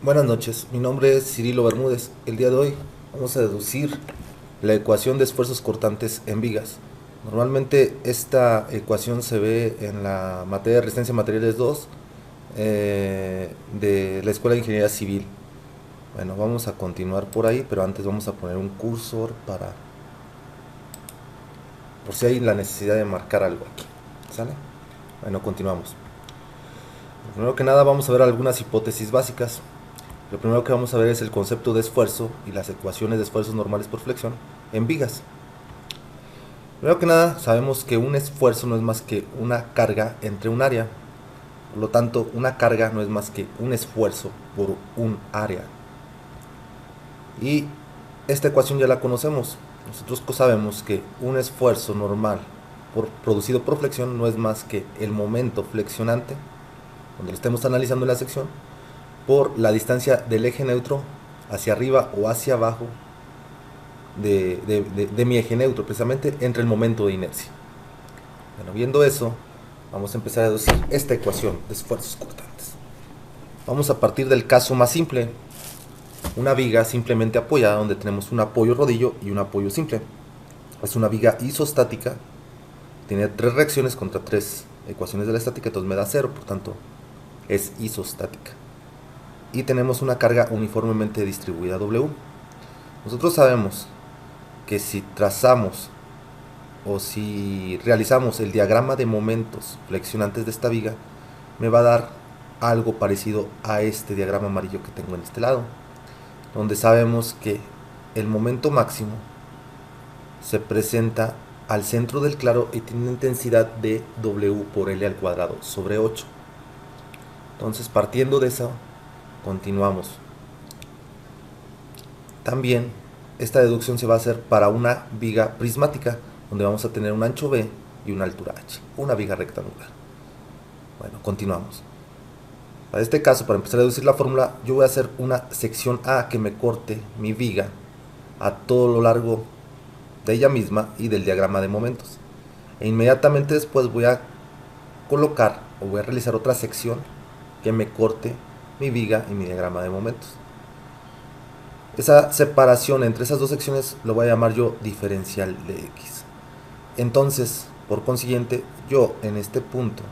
Buenas noches, mi nombre es Cirilo Bermúdez. El día de hoy vamos a deducir la ecuación de esfuerzos cortantes en vigas. Normalmente esta ecuación se ve en la materia de resistencia a materiales 2 de la Escuela de Ingeniería Civil. Bueno, vamos a continuar por ahí, pero antes vamos a poner un cursor por si hay la necesidad de marcar algo aquí. ¿Sale? Bueno, continuamos. Primero que nada vamos a ver algunas hipótesis básicas. Lo primero que vamos a ver es el concepto de esfuerzo y las ecuaciones de esfuerzos normales por flexión en vigas. Primero que nada, sabemos que un esfuerzo no es más que una carga entre un área. Por lo tanto, una carga no es más que un esfuerzo por un área. Y esta ecuación ya la conocemos. Nosotros sabemos que un esfuerzo normal producido por flexión no es más que el momento flexionante, donde lo estemos analizando en la sección, por la distancia del eje neutro hacia arriba o hacia abajo de mi eje neutro, precisamente entre el momento de inercia. Bueno, viendo eso, vamos a empezar a deducir esta ecuación de esfuerzos cortantes. Vamos a partir del caso más simple, una viga simplemente apoyada donde tenemos un apoyo rodillo y un apoyo simple. Es una viga isostática, tiene 3 reacciones contra 3 ecuaciones de la estática, entonces me da 0, por tanto es isostática. Y tenemos una carga uniformemente distribuida W. Nosotros sabemos que si trazamos o si realizamos el diagrama de momentos flexionantes de esta viga, me va a dar algo parecido a este diagrama amarillo que tengo en este lado, donde sabemos que el momento máximo se presenta al centro del claro y tiene una intensidad de W por L al cuadrado sobre 8. Entonces, partiendo de eso, continuamos. También esta deducción se va a hacer para una viga prismática, donde vamos a tener un ancho B y una altura H, una viga rectangular. Bueno, continuamos. Para este caso, para empezar a deducir la fórmula, yo voy a hacer una sección A que me corte mi viga a todo lo largo de ella misma y del diagrama de momentos. E inmediatamente después voy a colocar o voy a realizar otra sección que me corte mi viga y mi diagrama de momentos. Esa separación entre esas dos secciones lo voy a llamar yo diferencial de X. Entonces, por consiguiente, yo en este punto,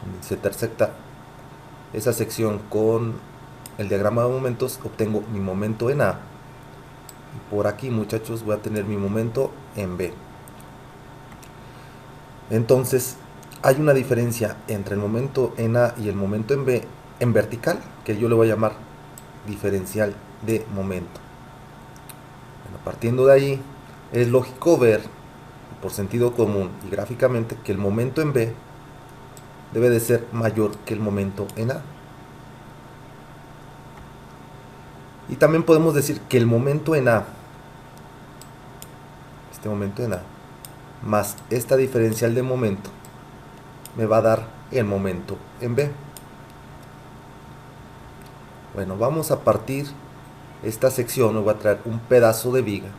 donde se intersecta esa sección con el diagrama de momentos, obtengo mi momento en A. Y por aquí, muchachos, voy a tener mi momento en B. Entonces, hay una diferencia entre el momento en A y el momento en B en vertical, que yo le voy a llamar diferencial de momento. Bueno, partiendo de ahí, es lógico ver, por sentido común y gráficamente, que el momento en B debe de ser mayor que el momento en A. Y también podemos decir que el momento en A, este momento en A, más esta diferencial de momento, me va a dar el momento en B. Bueno, vamos a partir esta sección, me voy a traer un pedazo de viga,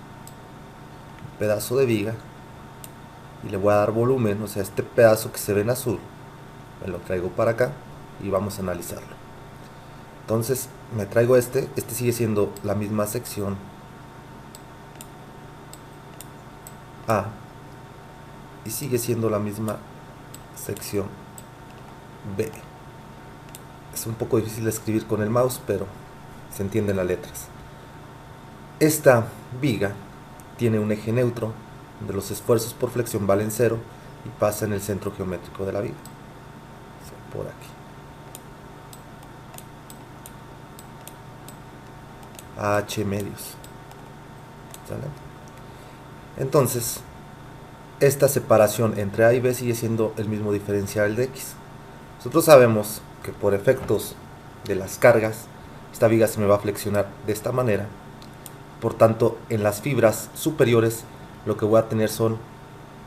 y le voy a dar volumen, o sea, este pedazo que se ve en azul, me lo traigo para acá y vamos a analizarlo. Entonces me traigo este sigue siendo la misma sección A y sigue siendo la misma sección B. Es un poco difícil de escribir con el mouse, pero se entienden las letras. Esta viga tiene un eje neutro, donde los esfuerzos por flexión valen 0 y pasa en el centro geométrico de la viga, o sea, por aquí. H medios. ¿Sale? Entonces, esta separación entre A y B sigue siendo el mismo diferencial de X. Nosotros sabemos que por efectos de las cargas, esta viga se me va a flexionar de esta manera. Por tanto, en las fibras superiores lo que voy a tener son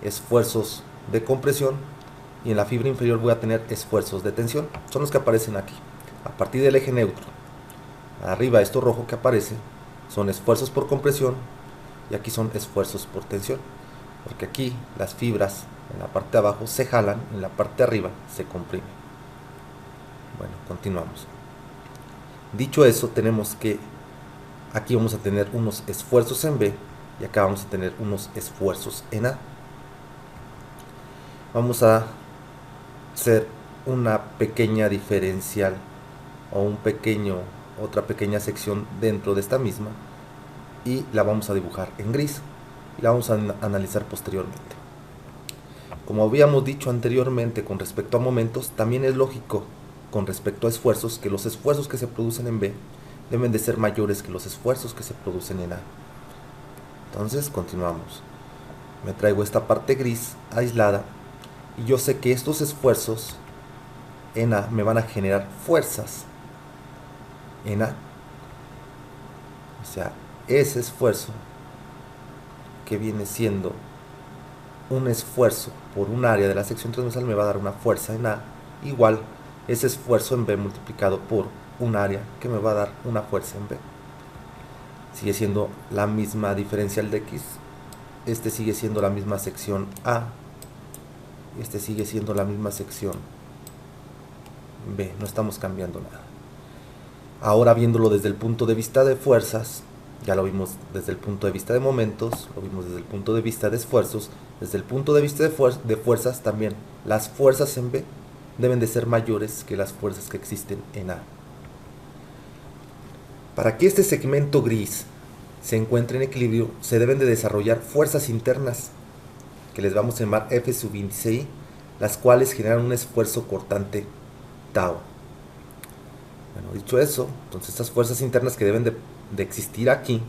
esfuerzos de compresión y en la fibra inferior voy a tener esfuerzos de tensión. Son los que aparecen aquí. A partir del eje neutro, arriba esto rojo que aparece son esfuerzos por compresión y aquí son esfuerzos por tensión, porque aquí las fibras en la parte de abajo se jalan, en la parte de arriba se comprimen. Bueno, continuamos. Dicho eso, tenemos que aquí vamos a tener unos esfuerzos en B y acá vamos a tener unos esfuerzos en A. Vamos a hacer una pequeña diferencial o otra pequeña sección dentro de esta misma y la vamos a dibujar en gris y la vamos a analizar posteriormente. Como habíamos dicho anteriormente con respecto a momentos, también es lógico con respecto a esfuerzos que los esfuerzos que se producen en B deben de ser mayores que los esfuerzos que se producen en A. Entonces continuamos. Me traigo esta parte gris aislada y yo sé que estos esfuerzos en A me van a generar fuerzas en A. O sea, ese esfuerzo que viene siendo un esfuerzo por un área de la sección transversal me va a dar una fuerza en A, igual ese esfuerzo en B multiplicado por un área que me va a dar una fuerza en B. Sigue siendo la misma diferencial de X, este sigue siendo la misma sección A, este sigue siendo la misma sección B, no estamos cambiando nada. Ahora viéndolo desde el punto de vista de fuerzas, ya lo vimos desde el punto de vista de momentos, lo vimos desde el punto de vista de esfuerzos, desde el punto de vista de fuerzas también. Las fuerzas en B deben de ser mayores que las fuerzas que existen en A. Para que este segmento gris se encuentre en equilibrio, se deben de desarrollar fuerzas internas, que les vamos a llamar F sub índice I, las cuales generan un esfuerzo cortante tau. Bueno, dicho eso, entonces estas fuerzas internas que deben de existir aquí,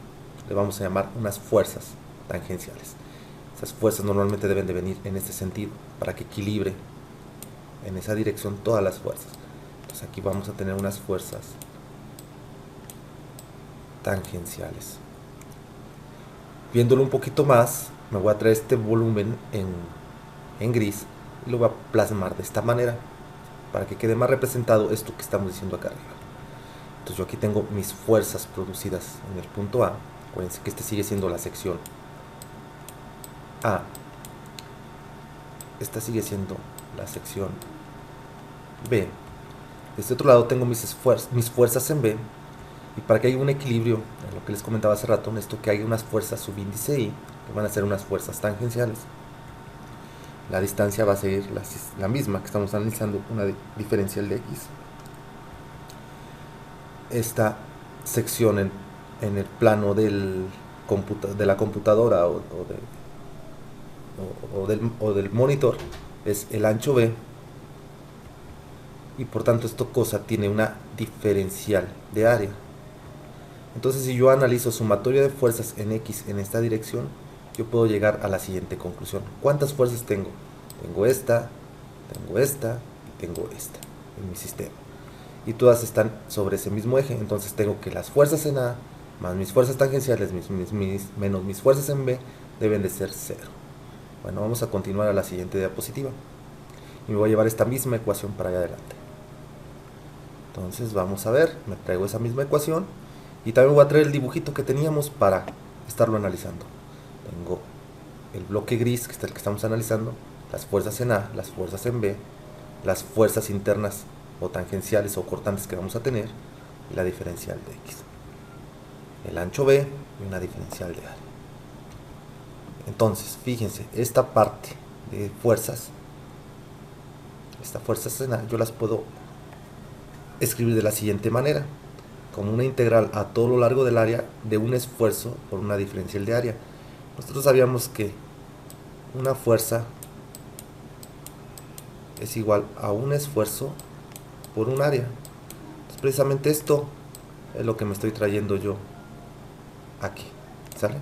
le vamos a llamar unas fuerzas tangenciales. Esas fuerzas normalmente deben de venir en este sentido, para que equilibre en esa dirección todas las fuerzas. Entonces aquí vamos a tener unas fuerzas tangenciales. Viéndolo un poquito más, me voy a traer este volumen en gris y lo voy a plasmar de esta manera, para que quede más representado esto que estamos diciendo acá arriba. Entonces yo aquí tengo mis fuerzas producidas en el punto A. Acuérdense que este sigue siendo la sección A. Esta sigue siendo la sección B. De este otro lado tengo mis fuerzas en B. Y para que haya un equilibrio, en lo que les comentaba hace rato, necesito que haya unas fuerzas subíndice I, que van a ser unas fuerzas tangenciales. La distancia va a seguir la misma que estamos analizando, una diferencial de X. Esta sección en el plano de la computadora o del monitor es el ancho B, y por tanto esta cosa tiene una diferencial de área. Entonces si yo analizo sumatoria de fuerzas en X en esta dirección, yo puedo llegar a la siguiente conclusión. ¿Cuántas fuerzas tengo? Tengo esta y tengo esta en mi sistema. Y todas están sobre ese mismo eje. Entonces tengo que las fuerzas en A más mis fuerzas tangenciales menos mis fuerzas en B deben de ser 0. Bueno, vamos a continuar a la siguiente diapositiva. Y me voy a llevar esta misma ecuación para allá adelante. Entonces vamos a ver, me traigo esa misma ecuación. Y también voy a traer el dibujito que teníamos para estarlo analizando. Tengo el bloque gris, que es el que estamos analizando, las fuerzas en A, las fuerzas en B, las fuerzas internas o tangenciales o cortantes que vamos a tener, y la diferencial de X. El ancho B y una diferencial de área. Entonces, fíjense, esta parte de fuerzas, estas fuerzas en A, yo las puedo escribir de la siguiente manera: como una integral a todo lo largo del área de un esfuerzo por una diferencial de área. Nosotros sabíamos que una fuerza es igual a un esfuerzo por un área. Entonces, precisamente esto es lo que me estoy trayendo yo aquí, ¿sale?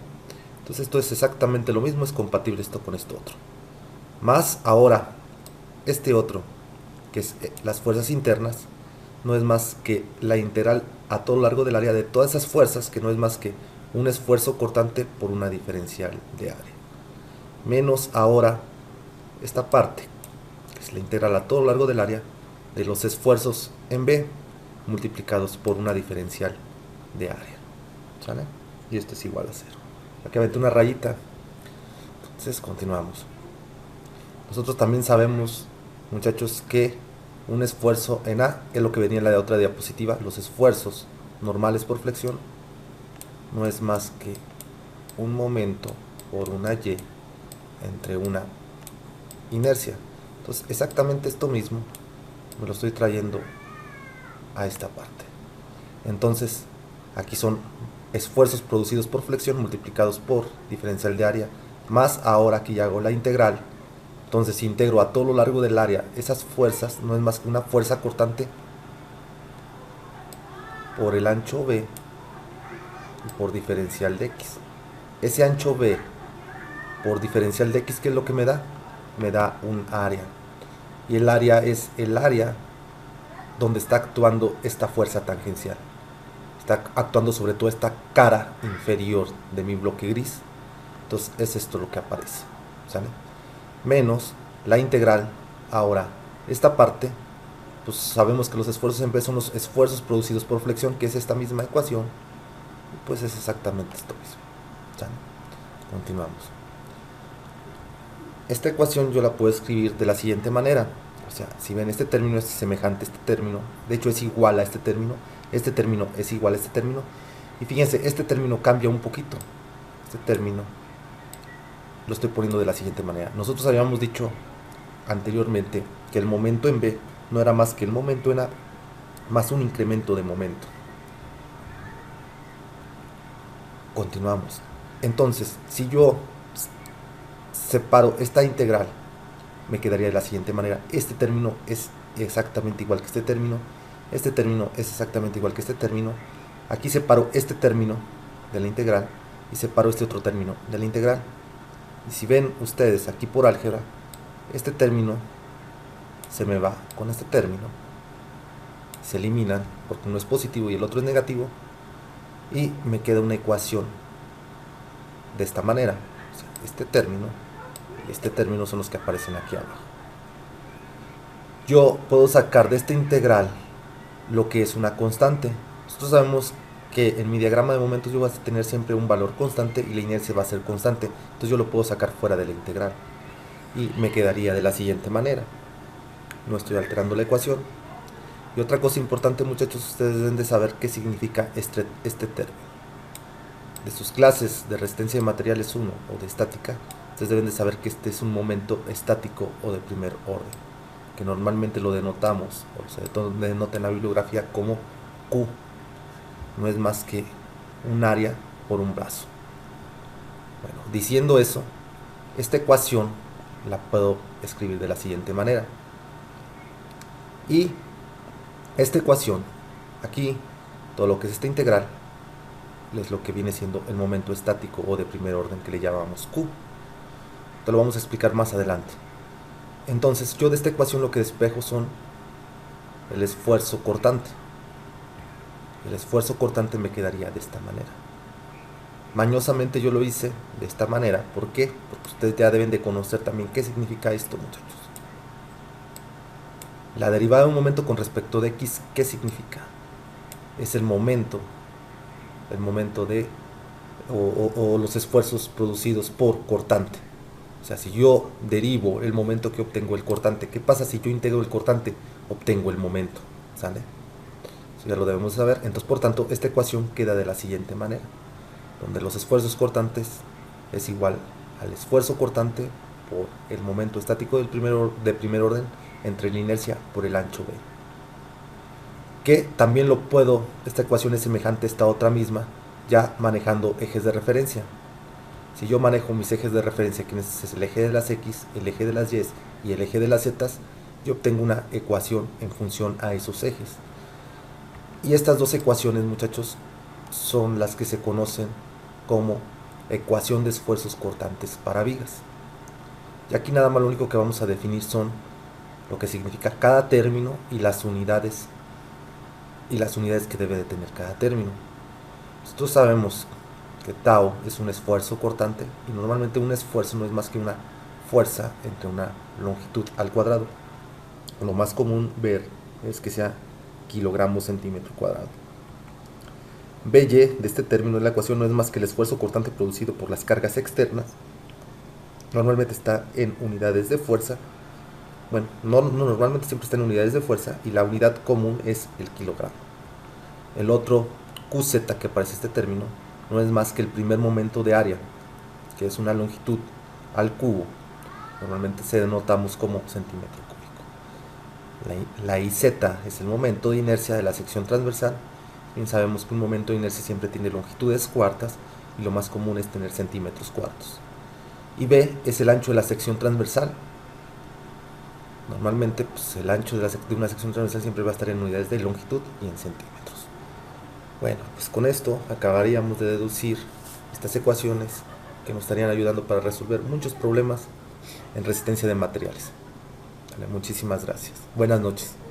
Entonces esto es exactamente lo mismo, es compatible esto con esto otro. Más ahora, este otro, que es las fuerzas internas, no es más que la integral a todo lo largo del área de todas esas fuerzas, que no es más que un esfuerzo cortante por una diferencial de área. Menos ahora esta parte, que es la integral a todo lo largo del área de los esfuerzos en B multiplicados por una diferencial de área, ¿sale? Y esto es igual a 0. Aquí aventé una rayita. Entonces continuamos. Nosotros también sabemos, muchachos, que un esfuerzo en A es lo que venía en la otra diapositiva, los esfuerzos normales por flexión no es más que un momento por una y entre una inercia. Entonces exactamente esto mismo me lo estoy trayendo a esta parte. Entonces aquí son esfuerzos producidos por flexión multiplicados por diferencial de área, más ahora que ya hago la integral. Entonces si integro a todo lo largo del área, esas fuerzas no es más que una fuerza cortante por el ancho B y por diferencial de X. Ese ancho B por diferencial de X, ¿qué es lo que me da? Me da un área. Y el área es el área donde está actuando esta fuerza tangencial. Está actuando sobre toda esta cara inferior de mi bloque gris. Entonces es esto lo que aparece, ¿sale? Menos la integral. Ahora, esta parte, pues sabemos que los esfuerzos en B son los esfuerzos producidos por flexión, que es esta misma ecuación. Pues es exactamente esto mismo, ¿sale? Continuamos. Esta ecuación yo la puedo escribir de la siguiente manera. O sea, si ven, este término es semejante a este término, de hecho es igual a este término es igual a este término, y fíjense, este término cambia un poquito. Este término lo estoy poniendo de la siguiente manera. Nosotros habíamos dicho anteriormente que el momento en B no era más que el momento en A más un incremento de momento. Continuamos. Entonces, si yo separo esta integral, me quedaría de la siguiente manera. Este término es exactamente igual que este término es exactamente igual que este término. Aquí separo este término de la integral y separo este otro término de la integral. Y si ven ustedes aquí por álgebra, este término se me va con este término, se eliminan porque uno es positivo y el otro es negativo, y me queda una ecuación de esta manera. O sea, este término y este término son los que aparecen aquí abajo. Yo puedo sacar de esta integral lo que es una constante. Nosotros sabemos que en mi diagrama de momentos yo voy a tener siempre un valor constante y la inercia va a ser constante. Entonces yo lo puedo sacar fuera de la integral y me quedaría de la siguiente manera. No estoy alterando la ecuación. Y otra cosa importante, muchachos, ustedes deben de saber qué significa este término. De sus clases de resistencia de materiales 1 o de estática, ustedes deben de saber que este es un momento estático o de primer orden, que normalmente lo denotamos, o se denota en la bibliografía como Q. No es más que un área por un brazo. Bueno, diciendo eso, esta ecuación la puedo escribir de la siguiente manera. Y esta ecuación, aquí, todo lo que es esta integral, es lo que viene siendo el momento estático o de primer orden, que le llamamos Q. Te lo vamos a explicar más adelante. Entonces yo de esta ecuación lo que despejo son el esfuerzo cortante. El esfuerzo cortante me quedaría de esta manera. Mañosamente yo lo hice de esta manera. ¿Por qué? Porque ustedes ya deben de conocer también qué significa esto, muchachos. La derivada de un momento con respecto de X, ¿qué significa? Es el momento de o los esfuerzos producidos por cortante. O sea, si yo derivo el momento que obtengo el cortante, ¿qué pasa si yo integro el cortante? Obtengo el momento, ¿sale? Eso ya lo debemos saber. Entonces, por tanto, esta ecuación queda de la siguiente manera, donde los esfuerzos cortantes es igual al esfuerzo cortante por el momento estático de primer orden entre la inercia por el ancho B. Que también lo puedo, esta ecuación es semejante a esta otra misma, ya manejando ejes de referencia. Si yo manejo mis ejes de referencia, que es el eje de las X, el eje de las Y y el eje de las Z, yo obtengo una ecuación en función a esos ejes. Y estas dos ecuaciones, muchachos, son las que se conocen como ecuación de esfuerzos cortantes para vigas. Y aquí nada más lo único que vamos a definir son lo que significa cada término y las unidades que debe de tener cada término. Nosotros sabemos que tau es un esfuerzo cortante y normalmente un esfuerzo no es más que una fuerza entre una longitud al cuadrado. Lo más común ver es que sea kilogramos centímetro cuadrado. By de este término de la ecuación no es más que el esfuerzo cortante producido por las cargas externas. Normalmente está en unidades de fuerza. Bueno, no normalmente siempre está en unidades de fuerza y la unidad común es el kilogramo. El otro QZ que aparece este término no es más que el primer momento de área, que es una longitud al cubo. Normalmente se denotamos como centímetro cúbico. La IZ es el momento de inercia de la sección transversal. Bien sabemos que un momento de inercia siempre tiene longitudes cuartas y lo más común es tener centímetros cuartos. Y B es el ancho de la sección transversal. Normalmente pues, el ancho de una sección transversal siempre va a estar en unidades de longitud y en centímetros. Bueno, pues con esto acabaríamos de deducir estas ecuaciones que nos estarían ayudando para resolver muchos problemas en resistencia de materiales. Vale, muchísimas gracias. Buenas noches.